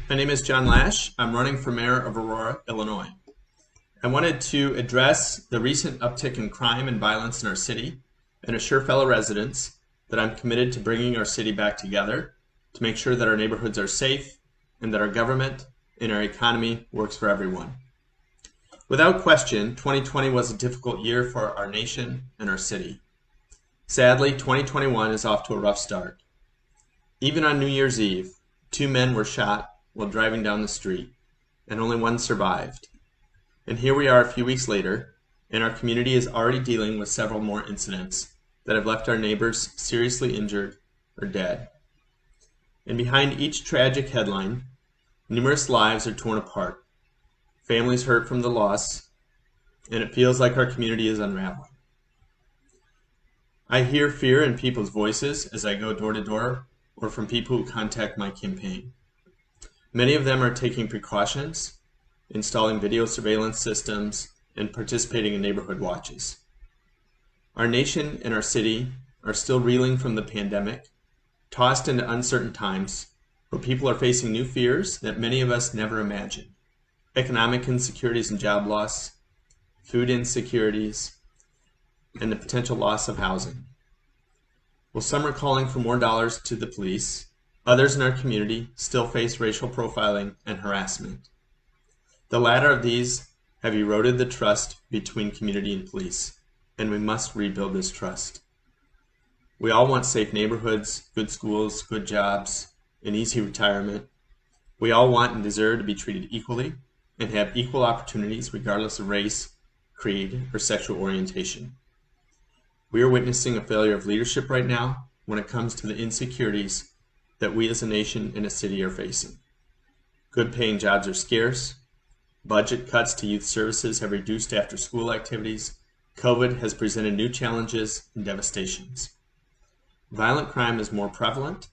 My name is John Lash. I'm running for mayor of Aurora, Illinois. I wanted to address the recent uptick in crime and violence in our city and assure fellow residents that I'm committed to bringing our city back together to make sure that our neighborhoods are safe and that our government and our economy works for everyone. Without question, 2020 was a difficult year for our nation and our city. Sadly, 2021 is off to a rough start. Even on New Year's Eve, 2 men were shot while driving down the street, and only one survived. And here we are a few weeks later, and our community is already dealing with several more incidents that have left our neighbors seriously injured or dead. And behind each tragic headline, numerous lives are torn apart, families hurt from the loss, and it feels like our community is unraveling. I hear fear in people's voices as I go door to door or from people who contact my campaign. Many of them are taking precautions, installing video surveillance systems, and participating in neighborhood watches. Our nation and our city are still reeling from the pandemic, tossed into uncertain times where people are facing new fears that many of us never imagined. Economic insecurities and job loss, food insecurities, and the potential loss of housing. While some are calling for more dollars to the police, others in our community still face racial profiling and harassment. The latter of these have eroded the trust between community and police, and we must rebuild this trust. We all want safe neighborhoods, good schools, good jobs, and easy retirement. We all want and deserve to be treated equally and have equal opportunities regardless of race, creed, or sexual orientation. We are witnessing a failure of leadership right now when it comes to the insecurities that we as a nation and a city are facing. Good paying jobs are scarce. Budget cuts to youth services have reduced after school activities. COVID has presented new challenges and devastations. Violent crime is more prevalent,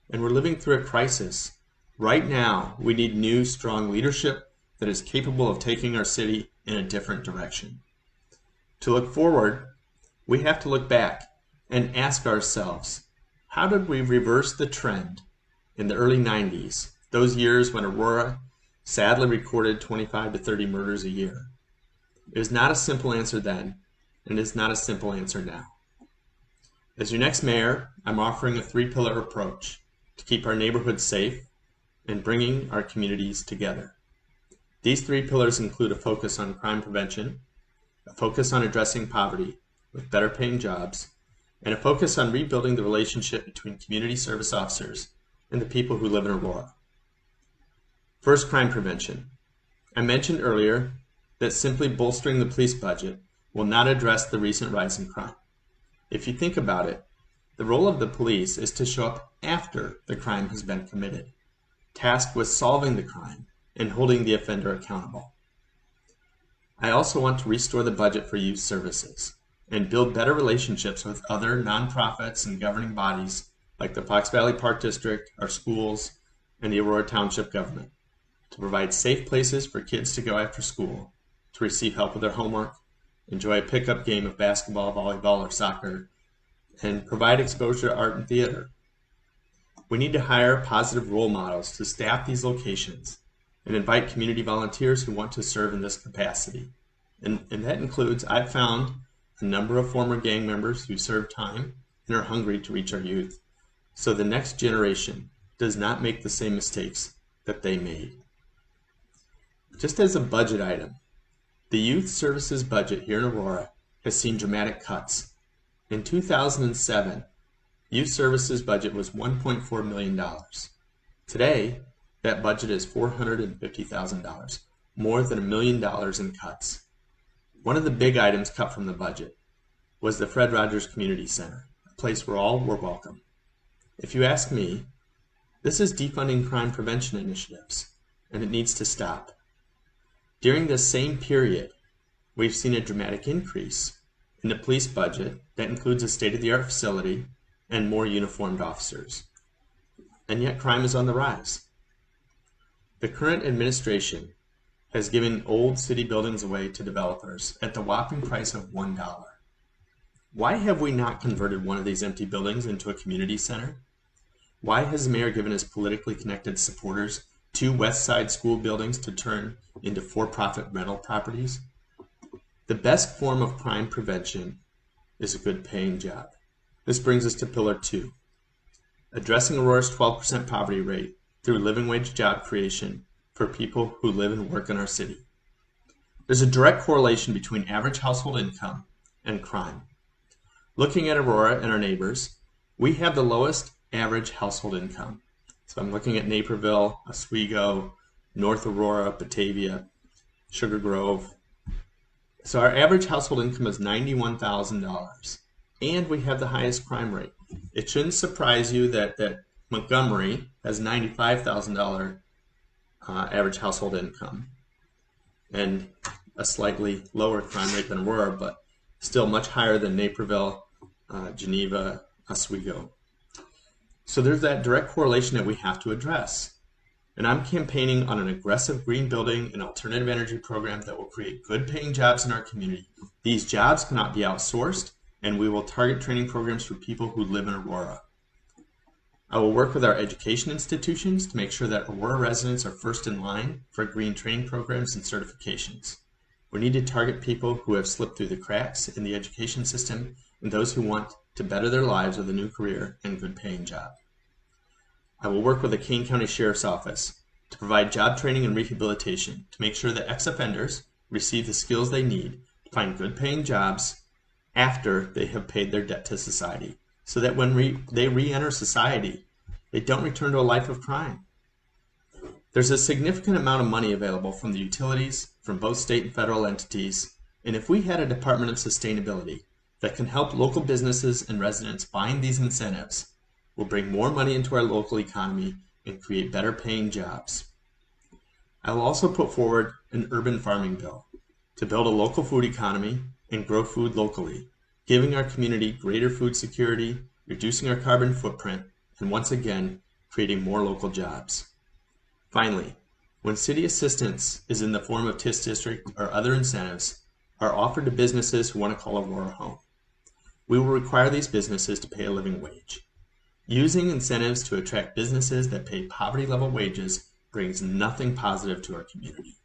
and we're living through a crisis. Right now, we need new, strong leadership that is capable of taking our city in a different direction. To look forward, we have to look back and ask ourselves, how did we reverse the trend in the early 90s, those years when Aurora sadly recorded 25 to 30 murders a year? It was not a simple answer then, and it is not a simple answer now. As your next mayor, I'm offering a 3-pillar approach to keep our neighborhoods safe and bringing our communities together. These 3 pillars include a focus on crime prevention, a focus on addressing poverty with better paying jobs, and a focus on rebuilding the relationship between community service officers and the people who live in Aurora. First, crime prevention. I mentioned earlier that simply bolstering the police budget will not address the recent rise in crime. If you think about it, the role of the police is to show up after the crime has been committed, tasked with solving the crime and holding the offender accountable. I also want to restore the budget for youth services and build better relationships with other nonprofits and governing bodies like the Fox Valley Park District, our schools, and the Aurora Township government to provide safe places for kids to go after school, to receive help with their homework, enjoy a pickup game of basketball, volleyball, or soccer, and provide exposure to art and theater. We need to hire positive role models to staff these locations and invite community volunteers who want to serve in this capacity. And that includes, I've found, a number of former gang members who served time and are hungry to reach our youth, so the next generation does not make the same mistakes that they made. Just as a budget item, the youth services budget here in Aurora has seen dramatic cuts. In 2007, youth services budget was $1.4 million. Today, that budget is $450,000, more than $1 million in cuts. One of the big items cut from the budget was the Fred Rogers Community Center, a place where all were welcome. If you ask me, this is defunding crime prevention initiatives, and it needs to stop. During this same period, we've seen a dramatic increase in the police budget that includes a state-of-the-art facility and more uniformed officers. And yet crime is on the rise. The current administration has given old city buildings away to developers at the whopping price of $1. Why have we not converted one of these empty buildings into a community center? Why has the mayor given his politically connected supporters 2 West Side school buildings to turn into for-profit rental properties. The best form of crime prevention is a good paying job. This brings us to Pillar 2, addressing Aurora's 12% poverty rate through living wage job creation for people who live and work in our city. There's a direct correlation between average household income and crime. Looking at Aurora and our neighbors, we have the lowest average household income. So I'm looking at Naperville, Oswego, North Aurora, Batavia, Sugar Grove. So our average household income is $91,000, and we have the highest crime rate. It shouldn't surprise you that Montgomery has $95,000 average household income and a slightly lower crime rate than Aurora, but still much higher than Naperville, Geneva, Oswego. So there's that direct correlation that we have to address. And I'm campaigning on an aggressive green building and alternative energy program that will create good paying jobs in our community. These jobs cannot be outsourced, and we will target training programs for people who live in Aurora. I will work with our education institutions to make sure that Aurora residents are first in line for green training programs and certifications. We need to target people who have slipped through the cracks in the education system and those who want to better their lives with a new career and good paying job. I will work with the Kane County Sheriff's Office to provide job training and rehabilitation to make sure that ex-offenders receive the skills they need to find good paying jobs after they have paid their debt to society, so that when they re-enter society, they don't return to a life of crime. There's a significant amount of money available from the utilities, from both state and federal entities, and if we had a Department of Sustainability that can help local businesses and residents find these incentives, we'll bring more money into our local economy and create better paying jobs. I will also put forward an urban farming bill to build a local food economy and grow food locally, giving our community greater food security, reducing our carbon footprint, and once again, creating more local jobs. Finally, when city assistance is in the form of TIS district or other incentives are offered to businesses who want to call Aurora home, we will require these businesses to pay a living wage. Using incentives to attract businesses that pay poverty-level wages brings nothing positive to our community.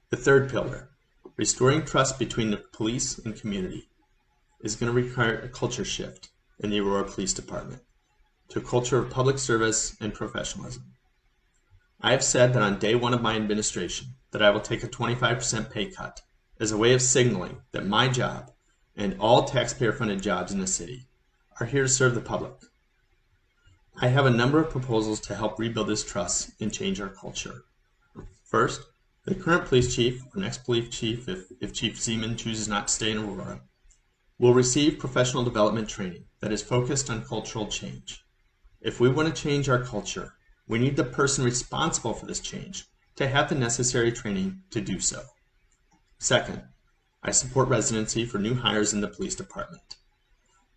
The third pillar, restoring trust between the police and community, is going to require a culture shift in the Aurora Police Department to a culture of public service and professionalism. I have said that on day one of my administration that I will take a 25% pay cut as a way of signaling that my job and all taxpayer-funded jobs in the city are here to serve the public. I have a number of proposals to help rebuild this trust and change our culture. First, the current police chief, or next police chief, if Chief Zeman chooses not to stay in Aurora, will receive professional development training that is focused on cultural change. If we want to change our culture, we need the person responsible for this change to have the necessary training to do so. Second, I support residency for new hires in the police department.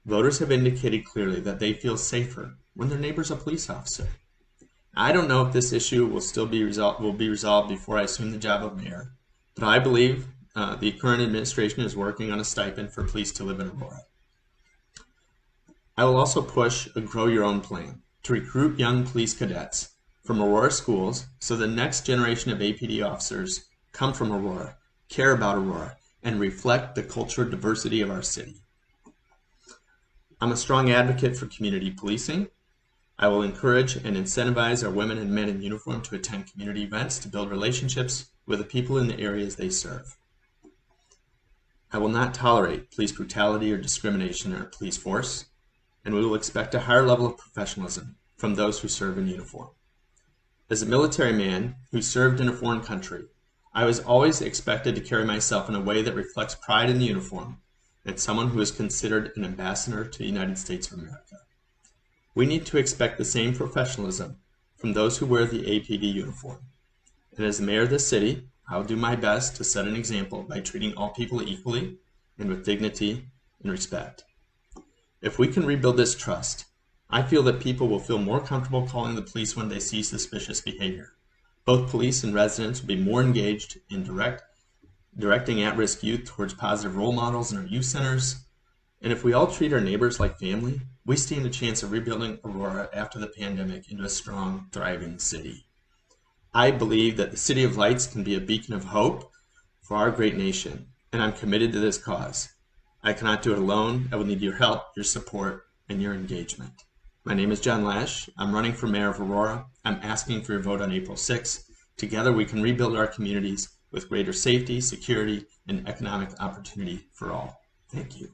Voters have indicated clearly that they feel safer when their neighbor's a police officer. I don't know if this issue will be resolved before I assume the job of mayor, but I believe the current administration is working on a stipend for police to live in Aurora. I will also push a Grow Your Own plan to recruit young police cadets from Aurora schools so the next generation of APD officers come from Aurora, care about Aurora, and reflect the cultural diversity of our city. I'm a strong advocate for community policing. I will encourage and incentivize our women and men in uniform to attend community events to build relationships with the people in the areas they serve. I will not tolerate police brutality or discrimination in our police force, and we will expect a higher level of professionalism from those who serve in uniform. As a military man who served in a foreign country, I was always expected to carry myself in a way that reflects pride in the uniform and someone who is considered an ambassador to the United States of America. We need to expect the same professionalism from those who wear the APD uniform. And as the mayor of this city, I will do my best to set an example by treating all people equally and with dignity and respect. If we can rebuild this trust, I feel that people will feel more comfortable calling the police when they see suspicious behavior. Both police and residents will be more engaged in directing at-risk youth towards positive role models in our youth centers. And if we all treat our neighbors like family, we stand a chance of rebuilding Aurora after the pandemic into a strong, thriving city. I believe that the City of Lights can be a beacon of hope for our great nation, and I'm committed to this cause. I cannot do it alone. I will need your help, your support, and your engagement. My name is John Lash. I'm running for mayor of Aurora. I'm asking for your vote on April 6th. Together we can rebuild our communities with greater safety, security, and economic opportunity for all. Thank you.